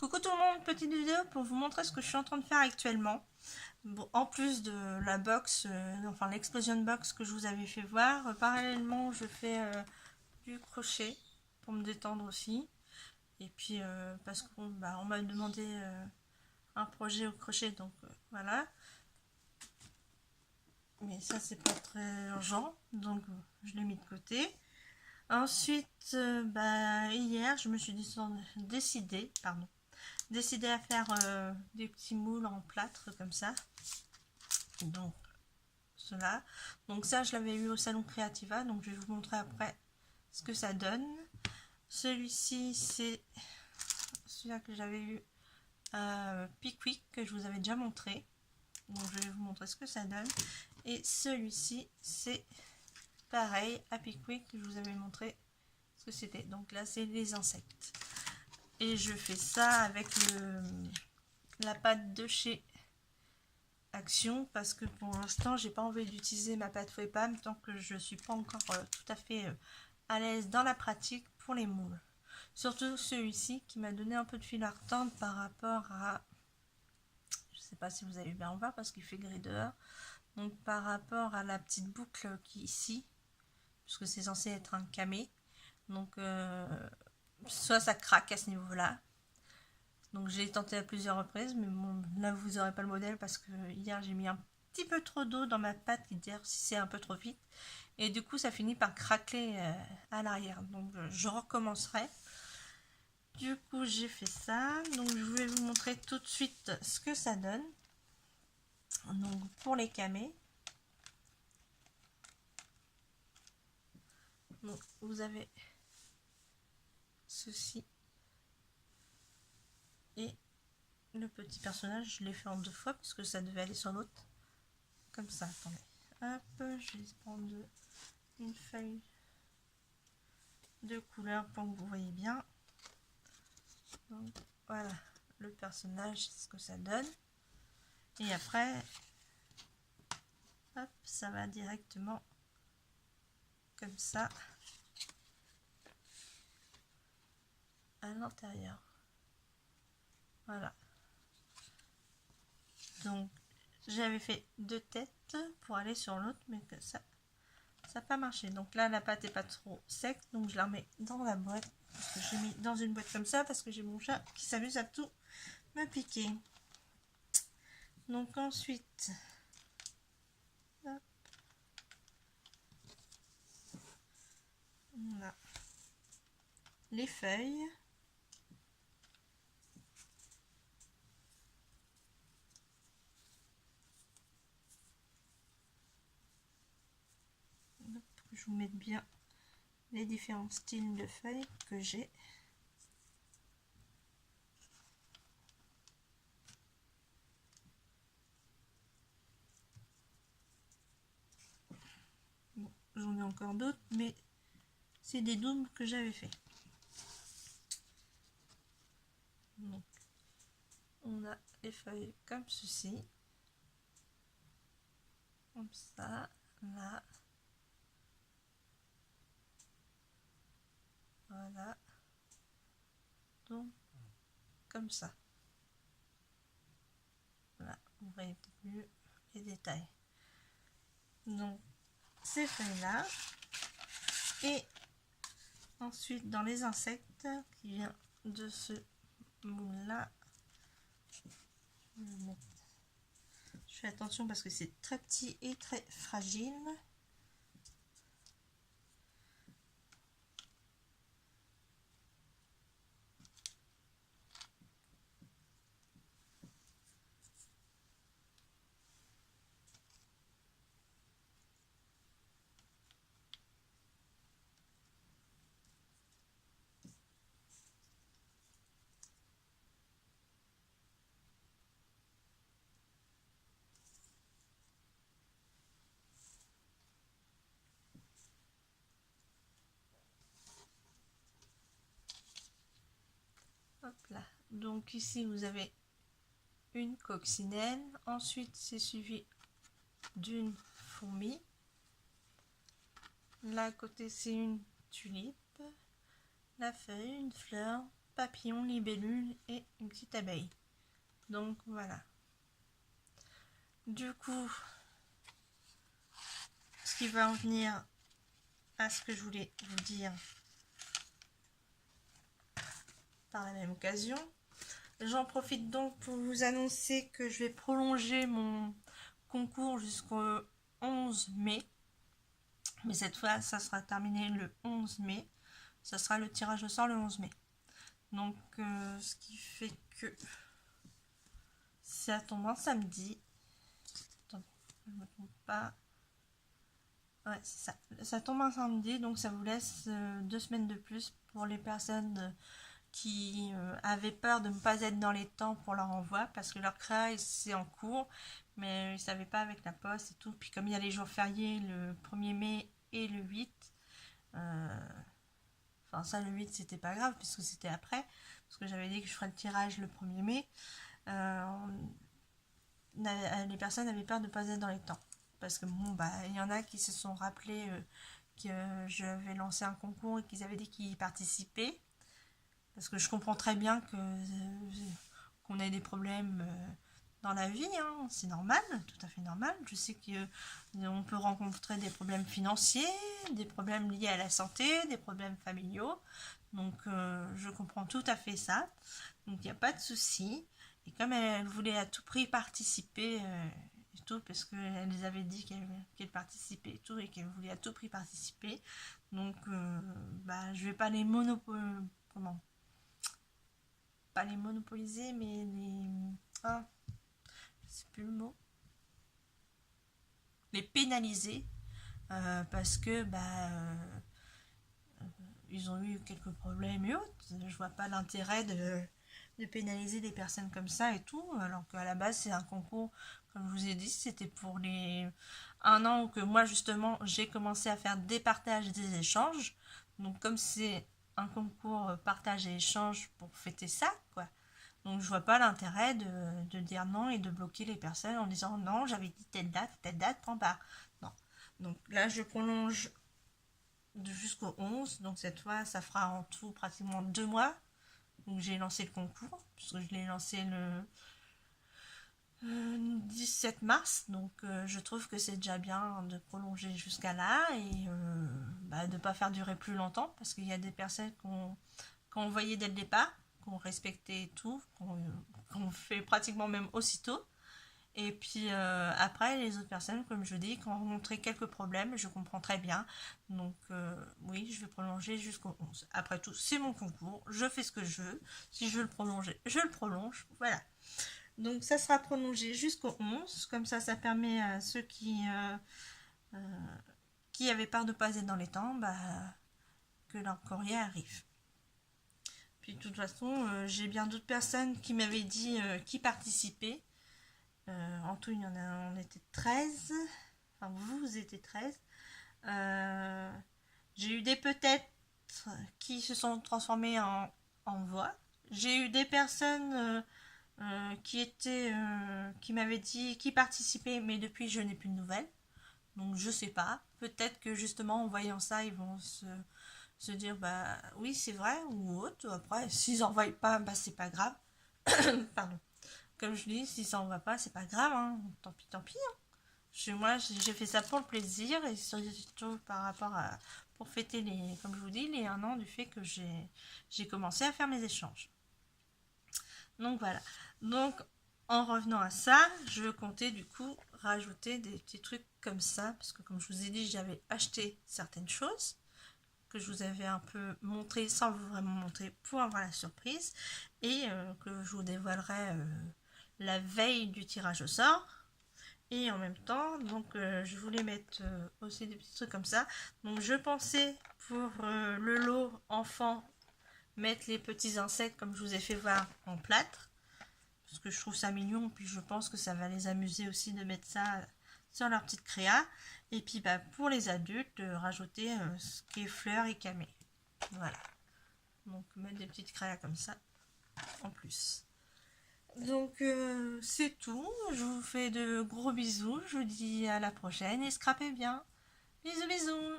Coucou tout le monde, petite vidéo pour vous montrer ce que je suis en train de faire actuellement. Bon, en plus de la box, enfin l'explosion box que je vous avais fait voir, parallèlement je fais du crochet pour me détendre aussi. Et puis parce qu'on on m'a demandé un projet au crochet, donc voilà. Mais ça c'est pas très urgent, donc je l'ai mis de côté. Ensuite, hier je me suis décidé à faire des petits moules en plâtre comme ça. Donc cela, donc ça je l'avais eu au salon Creativa, donc je vais vous montrer après ce que ça donne. Celui-ci c'est celui-là que j'avais eu à Pickwick, que je vous avais déjà montré, donc je vais vous montrer ce que ça donne. Et celui-ci c'est pareil à Pickwick, que je vous avais montré ce que c'était. Donc là c'est les insectes, et je fais ça avec la pâte de chez Action, parce que pour l'instant j'ai pas envie d'utiliser ma pâte fouet pâte tant que je suis pas encore tout à fait à l'aise dans la pratique pour les moules. Surtout celui-ci qui m'a donné un peu de fil à retordre par rapport à, je sais pas si vous allez bien voir parce qu'il fait gris dehors, donc par rapport à la petite boucle qui est ici, puisque c'est censé être un camé, donc soit ça craque à ce niveau là. Donc j'ai tenté à plusieurs reprises, mais bon, là vous n'aurez pas le modèle parce que hier j'ai mis un petit peu trop d'eau dans ma pâte qui c'est un peu trop vite. Et du coup ça finit par craquer à l'arrière. Donc je recommencerai. Du coup j'ai fait ça. Donc je vais vous montrer tout de suite ce que ça donne. Donc pour les camés. Donc vous avez ceci. Et le petit personnage, je l'ai fait en 2 fois parce que ça devait aller sur l'autre. Comme ça, attendez. Hop, je vais prendre une feuille de couleur pour que vous voyez bien. Donc voilà le personnage, c'est ce que ça donne. Et après, hop, ça va directement comme ça à l'intérieur. Voilà. Donc j'avais fait 2 têtes pour aller sur l'autre, mais que ça n'a pas marché. Donc là la pâte est pas trop sec, donc je la remets dans la boîte. Parce que j'ai mis dans une boîte comme ça parce que j'ai mon chat qui s'amuse à tout me piquer. Donc ensuite, hop, on a les feuilles. Je vous mette bien les différents styles de feuilles que j'ai. Bon, j'en ai encore d'autres, mais c'est des doubles que j'avais fait. Donc, on a les feuilles comme ceci, comme ça, là, voilà, donc comme ça. Voilà, vous voyez peut-être mieux les détails. Donc ces feuilles là, et ensuite dans les insectes qui vient de ce moule là, je fais attention parce que c'est très petit et très fragile. Hop là. Donc ici vous avez une coccinelle, ensuite c'est suivi d'une fourmi, là à côté c'est une tulipe, la feuille, une fleur, papillon, libellule et une petite abeille. Donc voilà. Du coup, ce qui va en venir à ce que je voulais vous dire par la même occasion. J'en profite donc pour vous annoncer que je vais prolonger mon concours jusqu'au 11 mai. Mais cette fois, ça sera terminé le 11 mai. Ça sera le tirage au sort le 11 mai. Donc, ce qui fait que ça tombe un samedi. Attends, je ne me trompe pas. Ouais, c'est ça. Ça tombe un samedi, donc ça vous laisse 2 semaines de plus pour les personnes qui avaient peur de ne pas être dans les temps pour leur envoi, parce que leur créa c'est en cours, mais ils ne savaient pas avec la poste et tout. Puis comme il y a les jours fériés le 1er mai et le 8, enfin ça le 8 c'était pas grave puisque c'était après, parce que j'avais dit que je ferais le tirage le 1er mai, les personnes avaient peur de ne pas être dans les temps. Parce que bon, bah, il y en a qui se sont rappelés que j'avais lancé un concours et qu'ils avaient dit qu'ils y participaient. Parce que je comprends très bien que qu'on ait des problèmes dans la vie, hein, c'est normal, tout à fait normal. Je sais qu'on peut rencontrer des problèmes financiers, des problèmes liés à la santé, des problèmes familiaux. Donc je comprends tout à fait ça. Donc il n'y a pas de souci. Et comme elle voulait à tout prix participer et tout, parce qu'elle les avait dit qu'elle participait et tout, et qu'elle voulait à tout prix participer, donc bah, je vais pas les pas les monopoliser, mais je sais plus le mot, les pénaliser, parce que bah ils ont eu quelques problèmes et autres. Je vois pas l'intérêt de pénaliser des personnes comme ça et tout, alors qu'à la base c'est un concours, comme je vous ai dit, c'était pour les 1 an que moi justement j'ai commencé à faire des partages et des échanges. Donc comme c'est un concours partage et échange pour fêter ça, quoi. Donc je vois pas l'intérêt de dire non et de bloquer les personnes en disant non, j'avais dit telle date, prends pas. Non. Donc là je prolonge jusqu'au 11, donc cette fois ça fera en tout pratiquement 2 mois. Donc j'ai lancé le concours, puisque je l'ai lancé le 17 mars, donc je trouve que c'est déjà bien de prolonger jusqu'à là et bah, de ne pas faire durer plus longtemps, parce qu'il y a des personnes qu'on envoyait dès le départ, qu'on respectait et tout, qu'on fait pratiquement même aussitôt. Et puis après, les autres personnes, comme je dis, qui ont rencontré quelques problèmes, je comprends très bien. Donc oui, je vais prolonger jusqu'au 11. Après tout, c'est mon concours, je fais ce que je veux. Si je veux le prolonger, je le prolonge. Voilà. Donc ça sera prolongé jusqu'au 11. Comme ça permet à ceux qui avaient peur de ne pas être dans les temps, bah, que leur courrier arrive. Puis de toute façon, j'ai bien d'autres personnes qui m'avaient dit qui participaient. En tout, on était 13. Enfin, vous étiez 13. J'ai eu des peut-être qui se sont transformés en voix. J'ai eu des personnes qui m'avaient dit qui participaient, mais depuis je n'ai plus de nouvelles. Donc je sais pas. Peut-être que justement en voyant ça, ils vont se dire bah oui c'est vrai ou autre. Après, s'ils n'en voient pas, bah c'est pas grave. Pardon. Comme je dis, si ça en va pas, c'est pas grave, hein. Tant pis, tant pis. Hein. Moi, j'ai fait ça pour le plaisir et surtout par rapport à pour fêter comme je vous dis, les 1 an du fait que j'ai commencé à faire mes échanges. Donc voilà. Donc en revenant à ça, je comptais du coup rajouter des petits trucs comme ça, parce que comme je vous ai dit, j'avais acheté certaines choses que je vous avais un peu montré sans vous vraiment montrer pour avoir la surprise et que je vous dévoilerai la veille du tirage au sort. Et en même temps, donc je voulais mettre aussi des petits trucs comme ça. Donc je pensais pour le lot enfant mettre les petits insectes comme je vous ai fait voir en plâtre. Parce que je trouve ça mignon. Puis je pense que ça va les amuser aussi de mettre ça sur leur petite créa. Et puis bah, pour les adultes, rajouter ce qui est fleurs et camé. Voilà. Donc mettre des petites créas comme ça en plus. Donc c'est tout, je vous fais de gros bisous, je vous dis à la prochaine et scrapez bien. Bisous bisous.